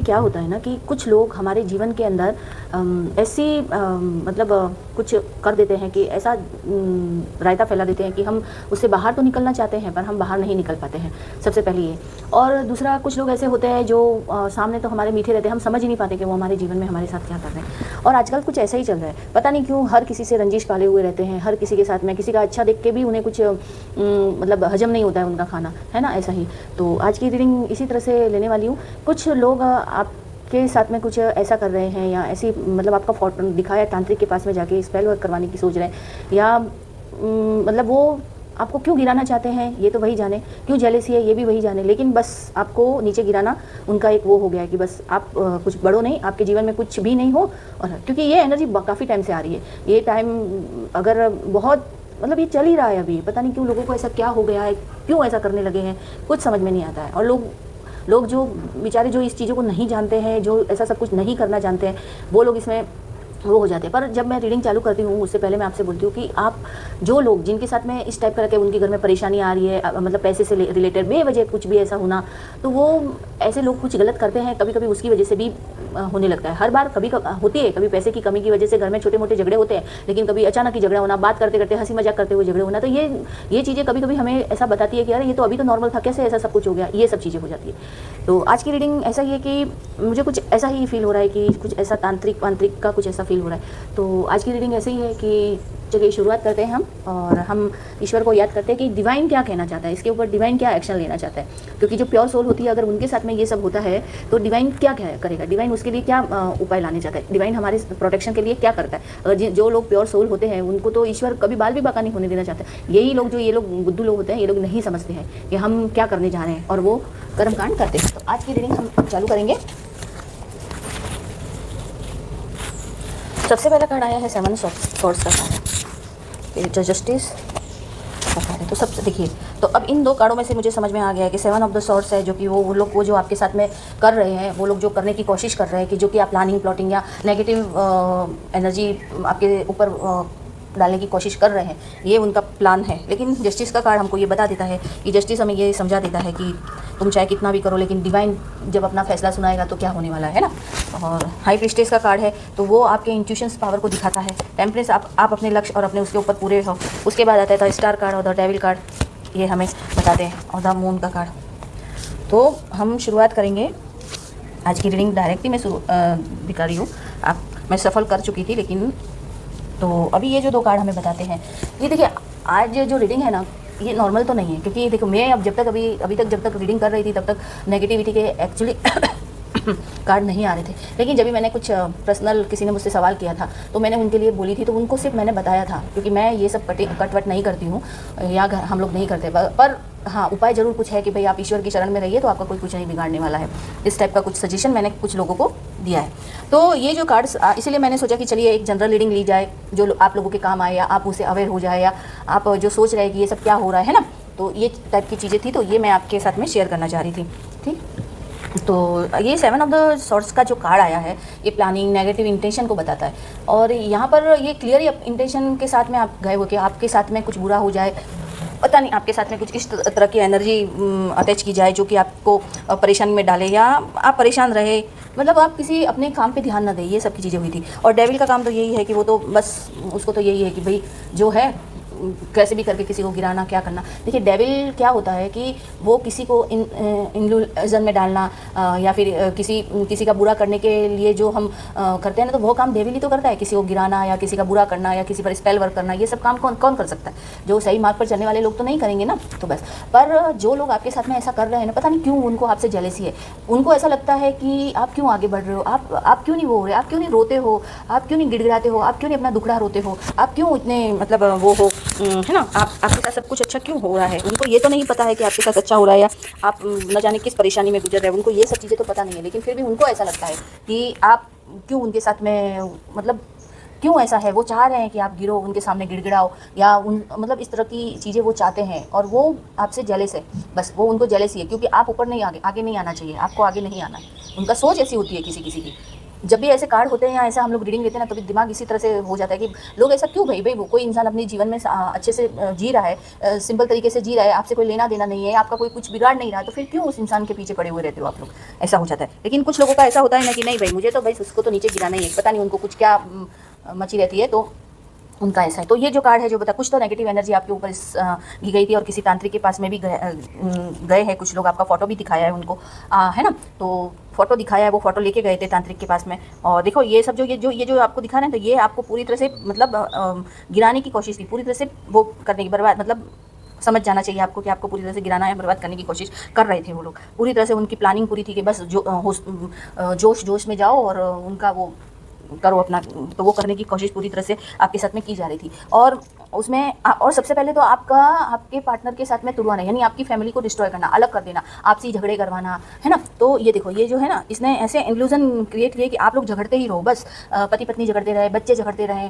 क्या होता है ना कि कुछ लोग हमारे जीवन के अंदर ऐसी मतलब कुछ कर देते हैं कि ऐसा रायता फैला देते हैं कि हम उससे बाहर तो निकलना चाहते हैं पर हम बाहर नहीं निकल पाते हैं, सबसे पहले ये। और दूसरा, कुछ लोग ऐसे होते हैं जो सामने तो हमारे मीठे रहते हैं, हम समझ ही नहीं पाते कि वो हमारे जीवन में हमारे साथ क्या कर रहे हैं। और आजकल कुछ ऐसा ही चल रहा है, पता नहीं क्यों हर किसी से रंजिश पाले हुए रहते हैं, हर किसी के साथ में किसी का अच्छा देख के भी उन्हें कुछ मतलब हजम नहीं होता है उनका खाना, है ना, ऐसा ही। तो आज की रीडिंग इसी तरह से लेने वाली हूँ। कुछ लोग आप के साथ में कुछ ऐसा कर रहे हैं या ऐसी मतलब आपका फोटो दिखाया तांत्रिक के पास में जाके स्पेल वर्क करवाने की सोच रहे हैं, या मतलब वो आपको क्यों गिराना चाहते हैं ये तो वही जाने, क्यों जेलसी है ये भी वही जाने, लेकिन बस आपको नीचे गिराना उनका एक वो हो गया है कि बस आप कुछ बड़ो नहीं, आपके जीवन में कुछ भी नहीं हो। और क्योंकि ये एनर्जी काफ़ी टाइम से आ रही है, ये टाइम अगर बहुत मतलब ये चल ही रहा है अभी, पता नहीं क्यों लोगों को ऐसा क्या हो गया है, क्यों ऐसा करने लगे हैं, कुछ समझ में नहीं आता है। और लोग जो बेचारे जो इस चीज़ों को नहीं जानते हैं, जो ऐसा सब कुछ नहीं करना जानते हैं, वो लोग इसमें वो हो जाते हैं। पर जब मैं रीडिंग चालू करती हूँ उससे पहले मैं आपसे बोलती हूँ कि आप जो लोग जिनके साथ में इस टाइप का रहते हैं, उनके घर में परेशानी आ रही है, मतलब पैसे से रिलेटेड बेवजह कुछ भी ऐसा होना, तो वो ऐसे लोग कुछ गलत करते हैं, कभी कभी उसकी वजह से भी होने लगता है। हर बार कभी होती है, कभी पैसे की कमी की वजह से घर में छोटे मोटे झगड़े होते हैं, लेकिन कभी अचानक ही झगड़ा होना, बात करते करते हंसी मजाक करते हुए झगड़े होना। तो ये चीज़ें कभी कभी हमें ऐसा बताती है कि अरे ये तो अभी तो नॉर्मल था, कैसे ऐसा सब कुछ हो गया, ये सब चीज़ें हो जाती है। तो आज की रीडिंग ऐसा ही है कि मुझे कुछ ऐसा ही फील हो रहा है कि कुछ ऐसा तांत्रिक वांत्रिक का कुछ ऐसा फील हो रहा है। तो आज की रीडिंग ऐसे ही है कि चलिए शुरुआत करते हैं हम, और हम ईश्वर को याद करते हैं कि डिवाइन क्या कहना चाहता है, इसके ऊपर डिवाइन क्या एक्शन लेना चाहता है। क्योंकि जो प्योर सोल होती है, अगर उनके साथ में ये सब होता है तो डिवाइन क्या करेगा, डिवाइन उसके लिए क्या उपाय लाने चाहता है, डिवाइन हमारे प्रोटेक्शन के लिए क्या करता है। अगर जो लोग प्योर सोल होते हैं उनको तो ईश्वर कभी बाल भी बाका नहीं होने देना चाहता है। यही लोग, जो ये लोग बुद्धू लोग होते हैं, ये लोग नहीं समझते हैं कि हम क्या करने जा रहे हैं, और वो कर्मकांड करते हैं। तो आज की रीडिंग हम चालू करेंगे। सबसे पहला कार्ड आया है 7 सॉर्ड्स का कार्ड, जो जस्टिस का कार्ड है। तो सबसे देखिए, तो अब इन दो कार्डों में से मुझे समझ में आ गया है कि 7 ऑफ द सॉर्ड्स है, जो कि वो लोग वो जो आपके साथ में कर रहे हैं, वो लोग जो करने की कोशिश कर रहे हैं, कि जो कि आप प्लानिंग प्लॉटिंग या नेगेटिव एनर्जी आपके ऊपर डालने की कोशिश कर रहे हैं, ये उनका प्लान है। लेकिन जस्टिस का कार्ड हमको ये बता देता है कि जस्टिस हमें ये समझा देता है कि तुम चाहे कितना भी करो, लेकिन डिवाइन जब अपना फैसला सुनाएगा तो क्या होने वाला है ना। और हाई प्रीस्टेस का कार्ड है, तो वो आपके इंट्यूशंस पावर को दिखाता है। टेम्परेंस, आप अपने लक्ष्य और अपने उसके ऊपर पूरे हो। उसके बाद आता है द स्टार कार्ड और द डेविल कार्ड, ये हमें बताते हैं, और द मून का कार्ड। तो हम शुरुआत करेंगे आज की रीडिंग। डायरेक्टली मैं दिखा रही हूँ, मैं सफल कर चुकी थी, लेकिन तो अभी ये जो दो कार्ड हमें बताते हैं, ये देखिए आज जो रीडिंग है ना, ये नॉर्मल तो नहीं है। क्योंकि देखो, मैं अब जब तक अभी तक जब तक रीडिंग कर रही थी, तब तक नेगेटिविटी के एक्चुअली कार्ड नहीं आ रहे थे। लेकिन जब भी मैंने कुछ पर्सनल किसी ने मुझसे सवाल किया था, तो मैंने उनके लिए बोली थी, तो उनको सिर्फ मैंने बताया था, क्योंकि मैं ये सब कटवट नहीं करती हूँ, या हम लोग नहीं करते। पर हाँ, उपाय ज़रूर कुछ है कि भाई आप ईश्वर की शरण में रहिए, तो आपका कोई कुछ नहीं बिगाड़ने वाला है। इस टाइप का कुछ सजेशन मैंने कुछ लोगों को दिया है। तो ये जो कार्ड्स, इसीलिए मैंने सोचा कि चलिए एक जनरल रीडिंग ली जाए, जो आप लोगों के काम आए, या आप उससे अवेयर हो जाए, या आप जो सोच रहे हैं कि ये सब क्या हो रहा है ना, तो ये टाइप की चीज़ें थी। तो ये मैं आपके साथ में शेयर करना चाह रही थी। ठीक, तो ये 7 ऑफ द सॉर्ड्स का जो कार्ड आया है, ये प्लानिंग, नेगेटिव इंटेंशन को बताता है। और यहाँ पर ये क्लियर इंटेंशन के साथ में आप गए हो कि आपके साथ में कुछ बुरा हो जाए, पता नहीं आपके साथ में कुछ इस तरह की एनर्जी अटैच की जाए, जो कि आपको परेशानी में डाले, या आप परेशान रहे, मतलब आप किसी अपने काम पे ध्यान ना दें, ये सब की चीज़ें हुई थी। और डेविल का काम तो यही है कि वो तो बस उसको तो यही है कि भाई जो है कैसे भी करके किसी को गिराना, क्या करना। देखिए, डेविल क्या होता है कि वो किसी को इल्यूजन में डालना, या फिर किसी का बुरा करने के लिए जो हम करते हैं ना, तो वो काम डेविल ही तो करता है। किसी को गिराना, या किसी का बुरा करना, या किसी पर स्पेल वर्क करना, ये सब काम कौन कर सकता है? जो सही मार्ग पर चलने वाले लोग तो नहीं करेंगे ना। तो बस, पर जो लोग आपके साथ में ऐसा कर रहे हैं ना, पता नहीं क्यों उनको आपसे जेलसी है। उनको ऐसा लगता है कि आप क्यों आगे बढ़ रहे हो, आप क्यों नहीं वो हो रहे, आप क्यों नहीं रोते हो, आप क्यों नहीं गिड़गिड़ाते हो, आप क्यों नहीं अपना दुखड़ा रोते हो, आप क्यों इतने मतलब वो हो, है ना, आपके साथ सब कुछ अच्छा क्यों हो रहा है। उनको ये तो नहीं पता है कि आपके साथ अच्छा हो रहा है, या आप न जाने किस परेशानी में गुजर रहे हैं। उनको ये सब चीज़ें तो पता नहीं है, लेकिन फिर भी उनको ऐसा लगता है कि आप क्यों उनके साथ में, मतलब क्यों ऐसा है। वो चाह रहे हैं कि आप गिरो, उनके सामने गिड़गिड़ाओ, या मतलब इस तरह की चीज़ें वो चाहते हैं, और वो आपसे जेलस है। बस वो उनको जेलसी है, क्योंकि आप ऊपर नहीं आगे नहीं आना चाहिए, आपको आगे नहीं आना है। उनका सोच ऐसी होती है किसी किसी की। जब भी ऐसे कार्ड होते हैं या ऐसा हम लोग रीडिंग लेते हैं ना, तो दिमाग इसी तरह से हो जाता है कि लोग ऐसा क्यों, भाई वो कोई इंसान अपने जीवन में अच्छे से जी रहा है, सिंपल तरीके से जी रहा है, आपसे कोई लेना देना नहीं है, आपका कोई कुछ बिगाड़ नहीं रहा, तो फिर क्यों उस इंसान के पीछे पड़े हुए रहते हो आप लोग, ऐसा हो जाता है। लेकिन कुछ लोगों का ऐसा होता है ना कि नहीं भाई, मुझे तो भाई उसको तो नीचे गिराना ही है, पता नहीं उनको कुछ क्या मची रहती है, तो उनका ऐसा है। तो ये जो कार्ड है जो बता, कुछ तो नेगेटिव एनर्जी आपके ऊपर दी गई थी, और किसी तांत्रिक के पास में भी गए हैं कुछ लोग, आपका फोटो भी दिखाया है उनको, है ना, तो फोटो दिखाया है, वो फोटो लेके गए थे तांत्रिक के पास में। और देखो ये सब जो आपको दिखा रहे हैं, तो ये आपको पूरी तरह से मतलब गिराने की कोशिश थी, पूरी तरह से वो करने की, बर्बाद, मतलब समझ जाना चाहिए आपको कि आपको पूरी तरह से गिराना है, बर्बाद करने की कोशिश कर रहे थे वो लोग, पूरी तरह से उनकी प्लानिंग पूरी थी कि बस जोश जोश में जाओ और उनका वो करो अपना, तो वो करने की कोशिश पूरी तरह से आपके साथ में की जा रही थी। और उसमें और सबसे पहले तो आपके पार्टनर के साथ में तुड़वाना, यानी आपकी फैमिली को डिस्ट्रॉय करना, अलग कर देना, आपसी झगड़े करवाना, है ना। तो ये देखो, ये जो है ना, इसने ऐसे इल्यूजन क्रिएट किए कि आप लोग झगड़ते ही रहो, बस पति पत्नी झगड़ते रहे, बच्चे झगड़ते रहे,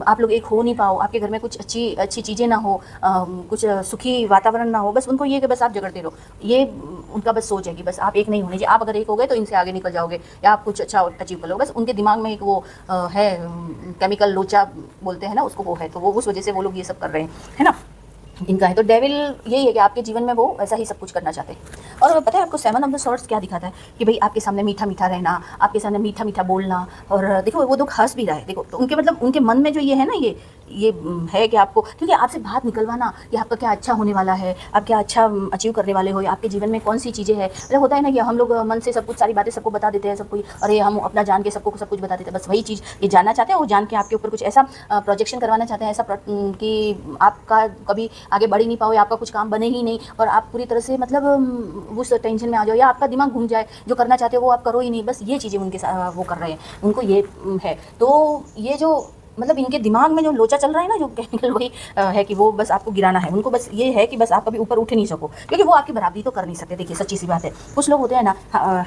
आप लोग एक हो नहीं पाओ, आपके घर में कुछ अच्छी अच्छी चीज़ें ना हो, कुछ सुखी वातावरण ना हो, बस उनको ये कि बस आप झगड़ते रहो, ये उनका बस सोच है कि बस आप एक नहीं होने चाहिए, आप अगर एक हो गए तो इनसे आगे निकल जाओगे या आप कुछ अच्छा अचीव कर लो, बस उनके दिमाग में एक वो है, केमिकल लोचा बोलते हैं ना उसको, वो है, तो वो उस वजह से वो लोग ये सब कर रहे हैं, है ना, इनका है। तो डेविल यही है कि आपके जीवन में वो ऐसा ही सब कुछ करना चाहते हैं। और पता है आपको 7 ऑफ द सॉर्ड्स क्या दिखाता है कि भाई आपके सामने मीठा मीठा रहना, आपके सामने मीठा मीठा बोलना, और देखो वो लोग हंस भी रहा है, देखो तो उनके मतलब उनके मन में जो ये है ना, ये है कि आपको, क्योंकि आपसे बात निकलवाना कि आपका क्या अच्छा होने वाला है, आप क्या अच्छा अचीव करने वाले हो, आपके जीवन में कौन सी चीज़ें हैं। मतलब होता है ना कि हम लोग मन से सब कुछ, सारी बातें सबको बता देते हैं, सब कुछ, अरे हम अपना जान के सबको सब कुछ बता देते हैं, बस वही चीज़ ये जानना चाहते हैं, वो जान के आपके ऊपर कुछ ऐसा प्रोजेक्शन करवाना चाहते हैं, ऐसा कि आपका कभी आगे बढ़ ही नहीं पाओ, या आपका कुछ काम बने ही नहीं, और आप पूरी तरह से मतलब उस टेंशन में आ जाओ, या आपका दिमाग घूम जाए, जो करना चाहते हो वो आप करो ही नहीं, बस ये चीज़ें उनके साथ वो कर रहे हैं, उनको ये है। तो ये जो मतलब इनके दिमाग में जो लोचा चल रहा है ना, जो केमिकल, वही है कि वो बस आपको गिराना है, उनको बस ये है कि बस आप कभी ऊपर उठ नहीं सको, क्योंकि वो आपकी बराबरी तो कर नहीं सकते। देखिए सच्ची सी बात है, कुछ लोग होते हैं ना,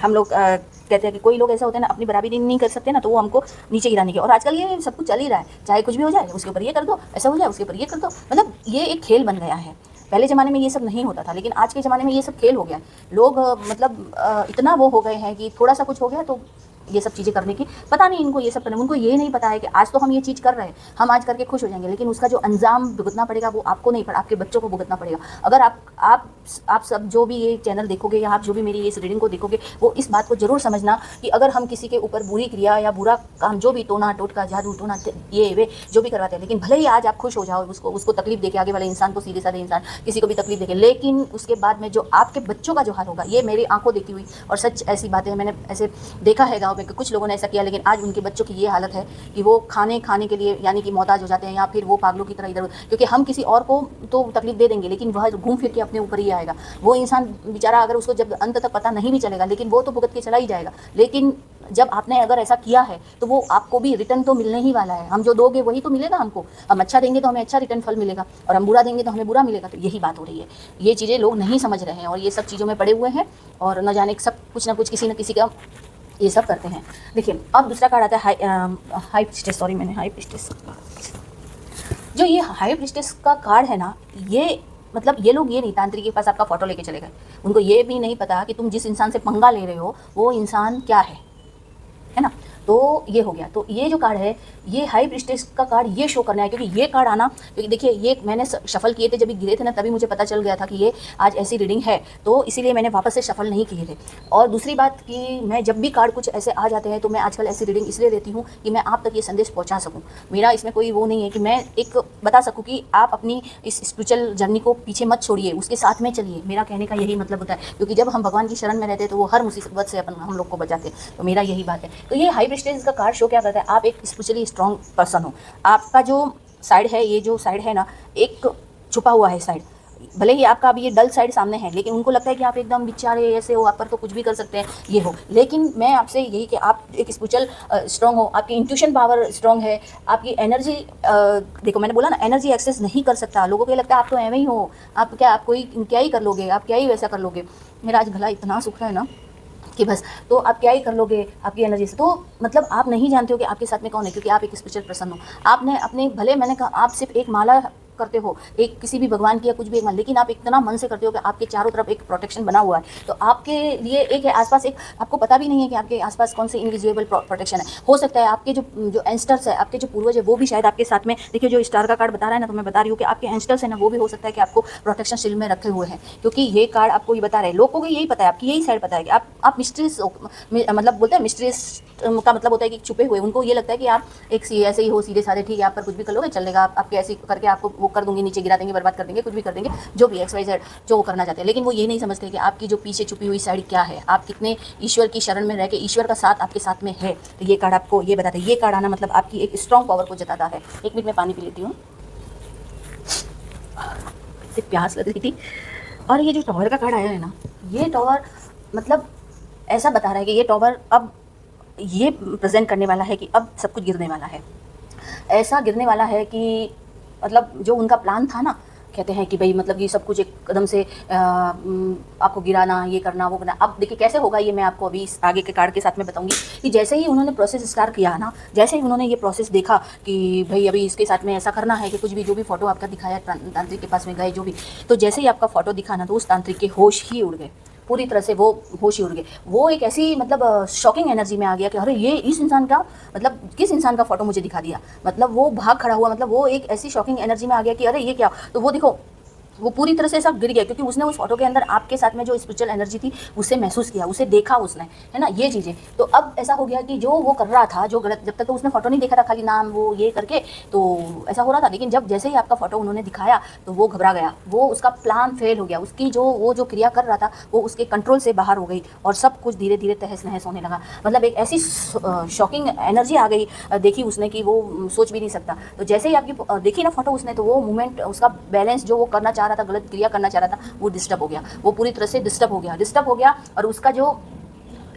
हम लोग कहते हैं कि कोई लोग ऐसा होते हैं ना, अपनी बराबरी नहीं कर सकते ना, तो वो हमको नीचे गिराने की, और आजकल ये सब कुछ चल ही रहा है, चाहे कुछ भी हो जाए उसके ऊपर ये कर दो, ऐसा हो जाए उसके ऊपर ये कर दो, मतलब ये एक खेल बन गया है। पहले ज़माने में ये सब नहीं होता था, लेकिन आज के ज़माने में ये सब खेल हो गया है। लोग मतलब इतना वो हो गए हैं कि थोड़ा सा कुछ हो गया तो ये सब चीज़ें करने की, पता नहीं इनको ये सब करने, उनको ये नहीं पता है कि आज तो हम ये चीज़ कर रहे हैं, हम आज करके खुश हो जाएंगे, लेकिन उसका जो अंजाम भुगतना पड़ेगा वो आपको नहीं, पर आपके बच्चों को भुगतना पड़ेगा। अगर आप सब जो भी ये चैनल देखोगे, या आप जो भी मेरी इस रीडिंग को देखोगे, वो इस बात को जरूर समझना कि अगर हम किसी के ऊपर बुरी क्रिया या बुरा काम, जो भी टोना टोटका जादू टोना ये वे जो भी करवाते हैं, लेकिन भले ही आज आप खुश हो जाओ, उसको तकलीफ देके, आगे वाले इंसान को, सीधे साधे इंसान किसी को भी तकलीफ देके, लेकिन उसके बाद में जो आपके बच्चों का जो हाल होगा, ये मेरी आंखों देखी हुई और सच ऐसी बातें मैंने ऐसे देखा है गाँव में, कुछ लोगों ने ऐसा किया, लेकिन आज उनके बच्चों की ये हालत है कि वो खाने के लिए यानी कि मोहताज हो जाते हैं, या फिर वो पागलों की तरह इधर, क्योंकि हम किसी और को तो तकलीफ दे देंगे, लेकिन वह घूम फिर के अपने ऊपर ही आएगा। वो इंसान बेचारा, अगर उसको जब अंत तक पता नहीं भी चलेगा, लेकिन वो तो भुगत के चला ही जाएगा। लेकिन जब आपने अगर ऐसा किया है, तो वो आपको भी रिटर्न तो मिलने ही वाला है। हम जो दोगे वही तो मिलेगा हमको, हम अच्छा देंगे तो हमें अच्छा रिटर्न फल मिलेगा, और हम बुरा देंगे तो हमें बुरा मिलेगा। तो यही बात हो रही है, ये चीज़ें लोग नहीं समझ रहे हैं, और ये सब चीज़ों में पड़े हुए हैं, और न जाने सब कुछ ना कुछ किसी न किसी का ये सब करते हैं। देखिए अब दूसरा कार्ड आता है हाई प्रीस्टेस, सॉरी मैंने हाई प्रीस्टेस, जो ये हाई प्रीस्टेस का कार्ड है ना, ये मतलब ये लोग ये नहीं, तांत्रिक के पास आपका फोटो लेके चले गए, उनको ये भी नहीं पता कि तुम जिस इंसान से पंगा ले रहे हो वो इंसान क्या है ना। तो ये हो गया। तो ये जो कार्ड है, ये हाई प्रीस्टेस का कार्ड ये शो करना है, क्योंकि ये कार्ड आना, क्योंकि देखिए ये मैंने शफल किए थे, जब गिरे थे ना, तभी मुझे पता चल गया था कि ये आज ऐसी रीडिंग है, तो इसीलिए मैंने वापस से शफल नहीं किए थे। और दूसरी बात कि मैं जब भी कार्ड कुछ ऐसे आ जाते हैं, तो मैं आजकल ऐसी रीडिंग इसलिए देती हूँ कि मैं आप तक ये संदेश पहुँचा सकूँ। मेरा इसमें कोई वो नहीं है कि मैं एक बता सकूँ कि आप अपनी इस स्पिरिचुअल जर्नी को पीछे मत छोड़िए, उसके साथ में चलिए। मेरा कहने का यही मतलब होता है, क्योंकि जब हम भगवान की शरण में रहते हैं तो वो हर मुसीबत से हम लोग को बचाते हैं। तो मेरा यही बात है। तो ये हाई प्रीस्टेस का कार्ड शो क्या करता है, आप एक स्पिरिचुअली स्ट्रॉन्ग पर्सन हो। आपका जो साइड है, ये जो साइड है ना, एक छुपा हुआ है साइड, भले ही आपका अभी ये डल साइड सामने है, लेकिन उनको लगता है कि आप एकदम बेचारे ऐसे हो, आप पर तो कुछ भी कर सकते हैं, ये हो। लेकिन मैं आपसे यही कि आप एक स्पिरिचुअल स्ट्रॉन्ग हो, आपकी इंट्यूशन पावर स्ट्रॉन्ग है, आपकी एनर्जी देखो मैंने बोला ना, एनर्जी एक्सेस नहीं कर सकता। लोगों को लगता है आप तो ऐਵੇਂ ही हो, आप कोई क्या ही कर लोगे, आप क्या ही वैसा कर लोगे। मेरा आज गला इतना सूखा है ना कि बस, तो आप क्या ही कर लोगे आपकी एनर्जी से। तो मतलब आप नहीं जानते हो कि आपके साथ में कौन है, क्योंकि आप एक स्पिरिचुअल पर्सन हो। आपने अपने, भले मैंने कहा आप सिर्फ एक माला करते हो एक किसी भी भगवान की या कुछ भी एक मन, लेकिन आप इतना मन से करते हो कि आपके चारों तरफ एक प्रोटेक्शन बना हुआ है, तो आपके लिए एक है आसपास, एक आपको पता भी नहीं है कि आपके आसपास कौन से इनविजिबल प्रोटेक्शन है। हो सकता है आपके जो जो एंस्टर्स है, आपके जो पूर्वज है, वो भी शायद आपके साथ में, देखिए जो स्टार का कार्ड बता रहा है ना, तो मैं बता रही हूँ कि आपके एंस्टर्स है ना, वो भी हो सकता है कि आपको प्रोटेक्शन शील्ड में रखे हुए हैं, क्योंकि ये कार्ड आपको ये बता रहे हैं। लोगों को यही पता है, आपकी यही साइड पता है कि आप मिस्ट्रीज, मतलब बोलते हैं मिस्ट्रीज का मतलब होता है कि छुपे हुए, उनको ये लगता है कि आप एक ऐसे ही हो, सीधे साधे, ठीक है, आप पर कुछ भी कर लोगे चलेगा, आपके ऐसे करके आपको वो कर दूंगी, नीचे गिरा देंगे, बर्बाद कर देंगे, कुछ भी कर देंगे, जो भी XYZ जो वो करना चाहते हैं। लेकिन वो ये नहीं समझते कि आपकी जो पीछे छुपी हुई साइड क्या है, आप कितने ईश्वर की शरण में रह के ईश्वर का साथ आपके साथ में है। तो ये कार्ड आपको ये बताता है, ये कार्ड आना मतलब आपकी एक स्ट्रॉन्ग पावर को जताता है। एक मिनट में पानी पी लेती हूँ, प्यास लग रही थी। और ये जो टॉवर का कार्ड आया है ना, ये टॉवर मतलब ऐसा बता रहा है कि ये टॉवर अब ये प्रेजेंट करने वाला है कि अब सब कुछ गिरने वाला है, ऐसा गिरने वाला है कि मतलब जो उनका प्लान था ना, कहते हैं कि भाई मतलब ये सब कुछ एक कदम से आपको गिराना, ये करना, वो करना। अब देखिए कैसे होगा ये मैं आपको अभी इस आगे के कार्ड के साथ में बताऊंगी कि जैसे ही उन्होंने प्रोसेस स्टार्ट किया ना, जैसे ही उन्होंने ये प्रोसेस देखा कि भाई अभी इसके साथ में ऐसा करना है कि कुछ भी जो भी फोटो आपका दिखाया तांत्रिक के पास में गए जो भी, तो जैसे ही आपका फोटो दिखा ना, तो उस तांत्रिक के होश ही उड़ गए, पूरी तरह से वो होश ही उड़ गए। वो एक ऐसी मतलब शॉकिंग एनर्जी में आ गया कि अरे ये इस इंसान का मतलब किस इंसान का फोटो मुझे दिखा दिया, मतलब वो भाग खड़ा हुआ, मतलब वो एक ऐसी शॉकिंग एनर्जी में आ गया कि अरे ये क्या। तो वो देखो वो पूरी तरह से ऐसा गिर गया, क्योंकि उसने उस फोटो के अंदर आपके साथ में जो स्पिरिचुअल एनर्जी थी उसे महसूस किया, उसे देखा उसने, है ना, ये चीज़ें। तो अब ऐसा हो गया कि जो वो कर रहा था जो गलत, जब तक तो उसने फोटो नहीं देखा था, खाली नाम वो ये करके, तो ऐसा हो रहा था। लेकिन जब जैसे ही आपका फोटो उन्होंने दिखाया तो वो घबरा गया, वो उसका प्लान फेल हो गया, उसकी जो वो जो क्रिया कर रहा था वो उसके कंट्रोल से बाहर हो गई, और सब कुछ धीरे धीरे तहस नहस होने लगा। मतलब एक ऐसी शॉकिंग एनर्जी आ गई देखी उसने कि वो सोच भी नहीं सकता। तो जैसे ही आपकी देखी ना फोटो उसने, तो वो मूवमेंट, उसका बैलेंस जो वो करना चाह रहा था, गलत क्रिया करना चाह रहा था, वो डिस्टर्ब हो गया, वो पूरी तरह से डिस्टर्ब हो गया। और उसका जो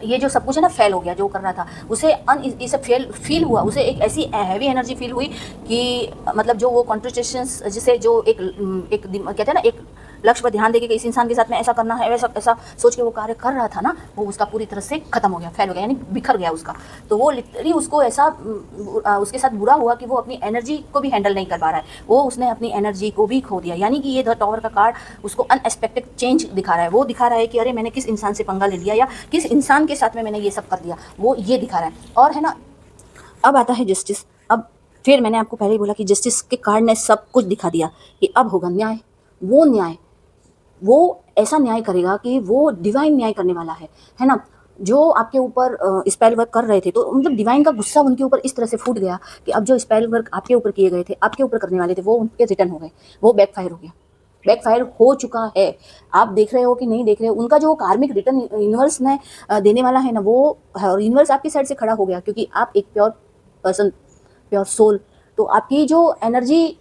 ये जो सब कुछ है ना फेल हो गया, जो कर रहा था उसे ये सब फील हुआ, उसे एक ऐसी हैवी एनर्जी फील हुई कि मतलब जो वो कॉन्ट्रेस्टेशंस जिसे जो एक कहते हैं ना, एक लक्ष्य पर ध्यान देके कि इस इंसान के साथ में ऐसा करना है, वैसा ऐसा सोच के वो कार्य कर रहा था ना, वो उसका पूरी तरह से खत्म हो गया, फेल हो गया, यानी बिखर गया उसका। तो वो लिटरली उसको ऐसा उसके साथ बुरा हुआ कि वो अपनी एनर्जी को भी हैंडल नहीं कर पा रहा है, वो उसने अपनी एनर्जी को भी खो दिया। यानी कि ये द टॉवर का कार्ड उसको अनएक्सपेक्टेड चेंज दिखा रहा है, वो दिखा रहा है कि अरे मैंने किस इंसान से पंगा ले लिया, या किस इंसान के साथ में मैंने ये सब कर दिया, वो ये दिखा रहा है। और है ना, अब आता है जस्टिस। अब फिर मैंने आपको पहले ही बोला कि जस्टिस के कार्ड ने सब कुछ दिखा दिया कि अब होगा न्याय। वो न्याय, वो ऐसा न्याय करेगा कि वो डिवाइन न्याय करने वाला है ना। जो आपके ऊपर स्पेल वर्क कर रहे थे, तो मतलब डिवाइन का गुस्सा उनके ऊपर इस तरह से फूट गया कि अब जो स्पेल वर्क आपके ऊपर किए गए थे, आपके ऊपर करने वाले थे, वो उनके रिटर्न हो गए, वो बैकफायर हो गया, बैकफायर हो चुका है। आप देख रहे हो कि नहीं देख रहे हो, उनका जो कार्मिक रिटर्न यूनिवर्स ने देने वाला है ना, वो यूनिवर्स आपकी साइड से खड़ा हो गया, क्योंकि आप एक प्योर पर्सन, प्योर सोल। तो आपकी जो एनर्जी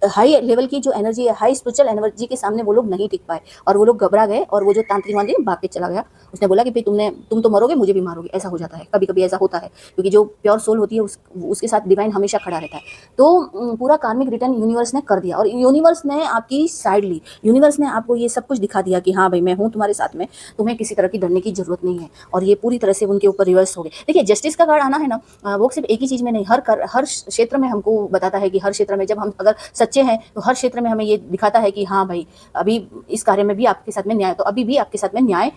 हाई लेवल की जो एनर्जी है, हाई स्पिरिचुअल एनर्जी के सामने वो लोग नहीं टिक पाए, और वो लोग घबरा गए, और वो जो तांत्रिक वांत्रिक भाग के चला गया। उसने बोला कि भाई तुम तो मरोगे, मुझे भी मारोगे। ऐसा हो जाता है, कभी कभी ऐसा होता है, क्योंकि जो प्योर सोल होती है उसके साथ डिवाइन हमेशा खड़ा रहता है। तो पूरा कार्मिक रिटर्न यूनिवर्स ने कर दिया, और यूनिवर्स ने आपकी साइड ली, यूनिवर्स ने आपको ये सब कुछ दिखा दिया कि हाँ भाई मैं हूँ तुम्हारे साथ में, तुम्हें किसी तरह की डरने की जरूरत नहीं है। और ये पूरी तरह से उनके ऊपर रिवर्स हो गए। देखिए जस्टिस का कार्ड आना है ना, वो सिर्फ एक ही चीज़ में नहीं, हर क्षेत्र में हमको बताता है कि हर क्षेत्र में जब हम अगर सच्चे हैं तो हर क्षेत्र में हमें ये दिखाता है कि हाँ भाई अभी इस कार्य में भी आपके साथ में न्याय, तो अभी भी आपके साथ में न्याय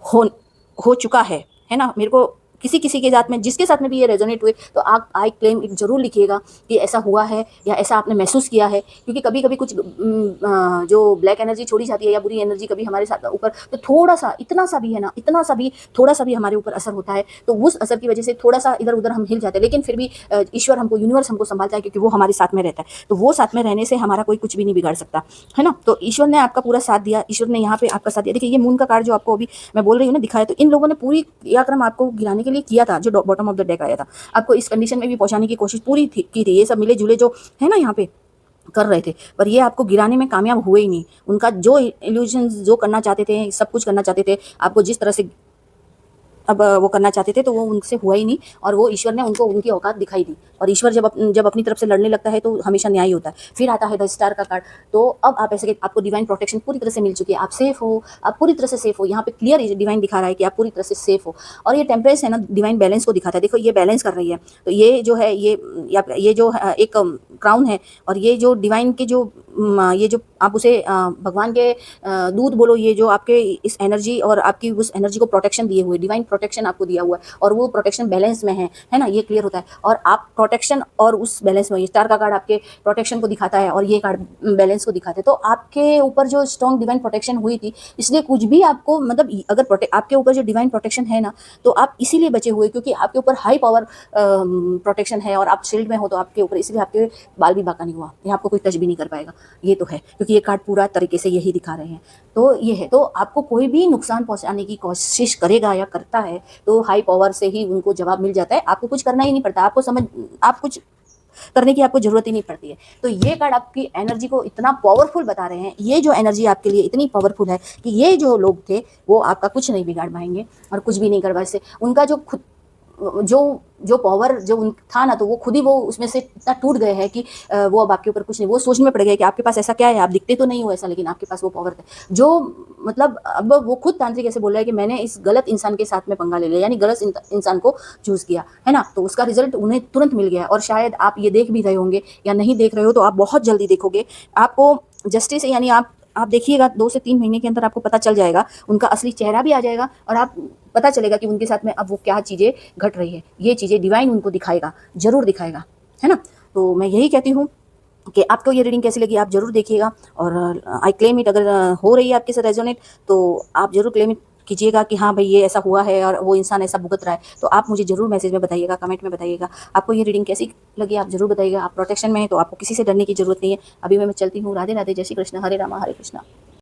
हो चुका है ना। मेरे को किसी किसी के साथ में, जिसके साथ में भी ये रेजोनेट हुए, तो आप आई क्लेम एक जरूर लिखिएगा कि ऐसा हुआ है या ऐसा आपने महसूस किया है। क्योंकि कभी कभी कुछ जो ब्लैक एनर्जी छोड़ी जाती है या बुरी एनर्जी कभी हमारे साथ ऊपर, तो थोड़ा सा, इतना सा भी है ना, इतना सा भी, थोड़ा सा भी हमारे ऊपर असर होता है, तो उस असर की वजह से थोड़ा सा इधर उधर हम हिल जाते हैं। लेकिन फिर भी ईश्वर हमको, यूनिवर्स हमको संभालता है, क्योंकि वो हमारे साथ में रहता है। तो वो साथ में रहने से हमारा कोई कुछ भी नहीं बिगाड़ सकता, है ना। तो ईश्वर ने आपका पूरा साथ दिया, ईश्वर ने यहाँ पे आपका साथ दिया। देखिए ये मून का कार्ड जो आपको अभी मैं बोल रही हूँ ना दिखाया, तो इन लोगों ने पूरी क्रियाक्रम आपको गिराने के लिए किया था, जो बॉटम ऑफ द डेक आया था, आपको इस कंडीशन में भी पहुंचाने की कोशिश पूरी की थी। ये सब मिले जुले जो है ना यहाँ पे कर रहे थे, पर ये आपको गिराने में कामयाब हुए ही नहीं। उनका जो इल्यूजन जो करना चाहते थे, सब कुछ करना चाहते थे, आपको जिस तरह से वो करना चाहते थे तो वो उनसे हुआ ही नहीं, और वो ईश्वर ने उनको उनकी औकात दिखाई दी। और ईश्वर जब अपनी तरफ से लड़ने लगता है तो हमेशा न्याय ही होता है। फिर आता है द स्टार का कार्ड। तो अब आप ऐसे कि आपको डिवाइन प्रोटेक्शन पूरी तरह से मिल चुकी है, आप सेफ हो, आप पूरी तरह से सेफ हो। यहाँ पे क्लियर डिवाइन दिखा रहा है कि आप पूरी तरह से सेफ हो। और ये टेम्परेंस है ना, डिवाइन बैलेंस को दिखाता है। देखो ये बैलेंस कर रही है, तो ये जो है ये जो एक क्राउन है, और ये जो डिवाइन के जो ये जो आप उसे भगवान के दूत बोलो, ये जो आपके इस एनर्जी और आपकी उस एनर्जी को प्रोटेक्शन दिए हुए, डिवाइन प्रोटेक्शन आपको दिया हुआ है, और वो प्रोटेक्शन बैलेंस में है ना, ये क्लियर होता है। और आप प्रोटेक्शन और उस बैलेंस में, ये स्टार का कार्ड आपके प्रोटेक्शन को दिखाता है और ये कार्ड बैलेंस को दिखाते हैं। तो आपके ऊपर जो स्ट्रॉन्ग डिवाइन प्रोटेक्शन हुई थी, इसलिए कुछ भी आपको मतलब अगर आपके ऊपर जो डिवाइन प्रोटेक्शन है ना, तो आप इसीलिए बचे हुए क्योंकि आपके ऊपर हाई पावर प्रोटेक्शन है, और आप शील्ड में हो तो आपके ऊपर, इसलिए आपके बाल भी बांका नहीं हुआ, ये आपको कोई टच भी नहीं कर पाएगा। ये तो है क्योंकि ये कार्ड पूरा तरीके से यही दिखा रहे हैं। तो ये है, तो आपको कोई भी नुकसान पहुंचाने की कोशिश करेगा या करता है तो हाई पावर से ही उनको जवाब मिल जाता है। आपको कुछ करना ही नहीं पड़ता, आप कुछ करने की आपको जरूरत ही नहीं पड़ती है। तो ये कार्ड आपकी एनर्जी को इतना पावरफुल बता रहे हैं, ये जो एनर्जी आपके लिए इतनी पावरफुल है कि ये जो लोग थे वो आपका कुछ नहीं बिगाड़ पाएंगे और कुछ भी नहीं कर पाए। उनका जो खुद जो जो पावर जो उन था ना, तो वो खुद ही वो उसमें से इतना टूट गए हैं कि वो अब आपके ऊपर कुछ नहीं, वो सोचने में पड़ गए कि आपके पास ऐसा क्या है, आप दिखते तो नहीं हो ऐसा, लेकिन आपके पास वो पावर है जो मतलब अब वो खुद तांत्रिक ऐसे बोल रहा है कि मैंने इस गलत इंसान के साथ में पंगा ले लिया, यानी गलत इंसान को चूज किया है ना, तो उसका रिजल्ट उन्हें तुरंत मिल गया। और शायद आप ये देख भी रहे होंगे या नहीं देख रहे हो तो आप बहुत जल्दी देखोगे, आपको जस्टिस यानी आप देखिएगा 2 से 3 महीने के अंदर आपको पता चल जाएगा, उनका असली चेहरा भी आ जाएगा और आप पता चलेगा कि उनके साथ में अब वो क्या चीज़ें घट रही है। ये चीज़ें डिवाइन उनको दिखाएगा, ज़रूर दिखाएगा, है ना। तो मैं यही कहती हूँ कि आपको ये रीडिंग कैसी लगी आप ज़रूर देखिएगा, और आई क्लेम इट, अगर हो रही है आपके साथ रेजोनेट तो आप ज़रूर क्लेम इट कीजिएगा कि हाँ भाई ये ऐसा हुआ है और वो इंसान ऐसा भुगत रहा है। तो आप मुझे ज़रूर मैसेज में बताइएगा, कमेंट में बताइएगा आपको ये रीडिंग कैसी लगी, आप ज़रूर बताइएगा। आप प्रोटेक्शन में हैं तो आपको किसी से डरने की ज़रूरत नहीं है। अभी मैं चलती हूँ। राधे राधे, जय श्री कृष्ण, हरे रामा हरे कृष्णा।